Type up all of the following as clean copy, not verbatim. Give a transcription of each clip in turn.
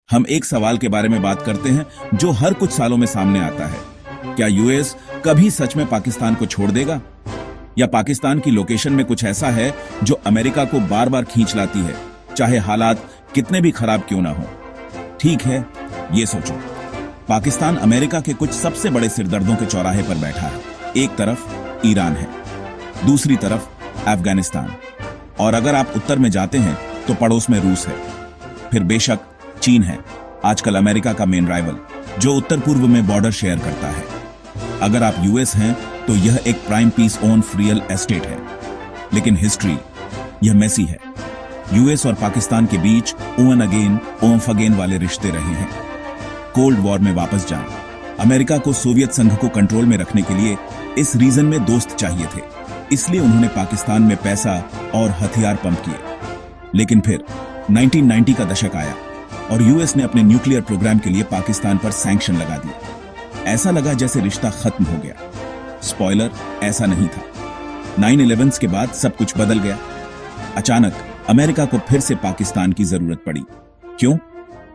हम एक सवाल के बारे में बात करते हैं जो हर कुछ सालों में सामने आता है। क्या यूएस कभी सच में पाकिस्तान को छोड़ देगा? या पाकिस्तान की लोकेशन में कुछ ऐसा है जो अमेरिका को बार बार खींच लाती है, चाहे हालात कितने भी खराब क्यों ना हो? ठीक है, ये सोचो, पाकिस्तान अमेरिका के कुछ सबसे बड़े सिरदर्दों के चौराहे पर बैठा है। एक तरफ ईरान है, दूसरी तरफ अफगानिस्तान, और अगर आप उत्तर में जाते हैं तो पड़ोस में रूस है, फिर बेशक चीन है, आजकल अमेरिका का मेन राइवल, जो उत्तर पूर्व में बॉर्डर शेयर करता है। अगर आप यूएस हैं तो यह एक prime piece on real estate है, लेकिन हिस्ट्री यह मेसी है। यूएस और पाकिस्तान के बीच ओवन अगेन ओम्फ अगेन वाले रिश्ते रहे हैं। कोल्ड वॉर में वापस जाएं, अमेरिका को सोवियत संघ को कंट्रोल में रखने के लिए इस रीजन में दोस्त चाहिए थे, इसलिए उन्होंने पाकिस्तान में पैसा और हथियार पंप किए। लेकिन फिर 1990 का दशक आया और यूएस ने अपने न्यूक्लियर प्रोग्राम के लिए पाकिस्तान पर सैंक्शन लगा दिए। ऐसा लगा जैसे रिश्ता खत्म हो गया। स्पॉइलर, ऐसा नहीं था। 9/11 के बाद सब कुछ बदल गया। अचानक अमेरिका को फिर से पाकिस्तान की जरूरत पड़ी। क्यों?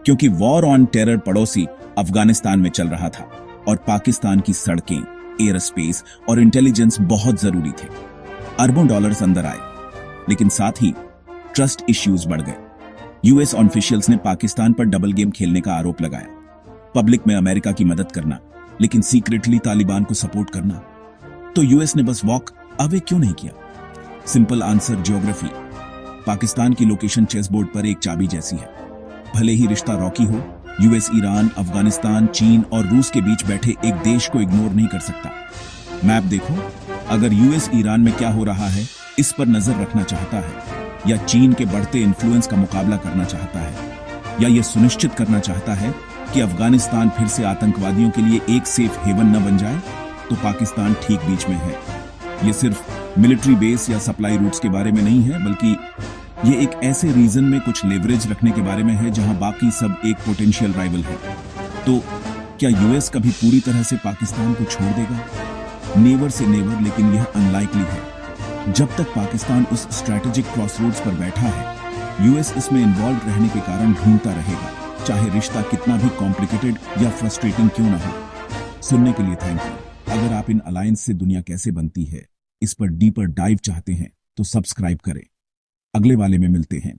क्योंकि वॉर ऑन टेरर पड़ोसी अफगानिस्तान में चल रहा था और पाकिस्तान की सड़कें, एयर स्पेस और इंटेलिजेंस बहुत जरूरी थे। अरबों डॉलर्स अंदर आए, लेकिन साथ ही ट्रस्ट इश्यूज बढ़ गए। यूएस ऑफिशियल्स ने पाकिस्तान पर डबल गेम खेलने का आरोप लगाया। पब्लिक में अमेरिका की मदद करना, लेकिन सीक्रेटली तालिबान को सपोर्ट करना। तो यूएस ने बस वॉक अवे क्यों नहीं किया? Simple answer, geography. पाकिस्तान की लोकेशन चेसबोर्ड पर एक चाबी जैसी है। भले ही रिश्ता रॉकी हो, यूएस ईरान, अफगानिस्तान, चीन और रूस के बीच बैठे एक देश को इग्नोर नहीं कर सकता। मैप देखो, अगर यूएस ईरान में क्या हो रहा है इस पर नजर रखना चाहता है, या चीन के बढ़ते इन्फ्लुएंस का मुकाबला करना चाहता है, या यह सुनिश्चित करना चाहता है कि अफगानिस्तान फिर से आतंकवादियों के लिए एक सेफ हेवन न बन जाए, तो पाकिस्तान ठीक बीच में है। यह सिर्फ मिलिट्री बेस या सप्लाई रूट्स के बारे में नहीं है, बल्कि ये एक ऐसे रीजन में कुछ लेवरेज रखने के बारे में है जहां बाकी सब एक पोटेंशियल राइवल है। तो क्या यूएस कभी पूरी तरह से पाकिस्तान को छोड़ देगा? नेवर से नेवर, लेकिन यह अनलाइकली है। जब तक पाकिस्तान उस स्ट्रैटेजिक क्रॉसरोड्स पर बैठा है, यूएस इसमें इन्वॉल्व रहने के कारण ढूंढता रहेगा, चाहे रिश्ता कितना भी कॉम्प्लिकेटेड या फ्रस्ट्रेटिंग क्यों ना हो। सुनने के लिए थैंक यू। अगर आप इन अलायंस से दुनिया कैसे बनती है इस पर डीपर डाइव चाहते हैं तो सब्सक्राइब करें। अगले वाले में मिलते हैं।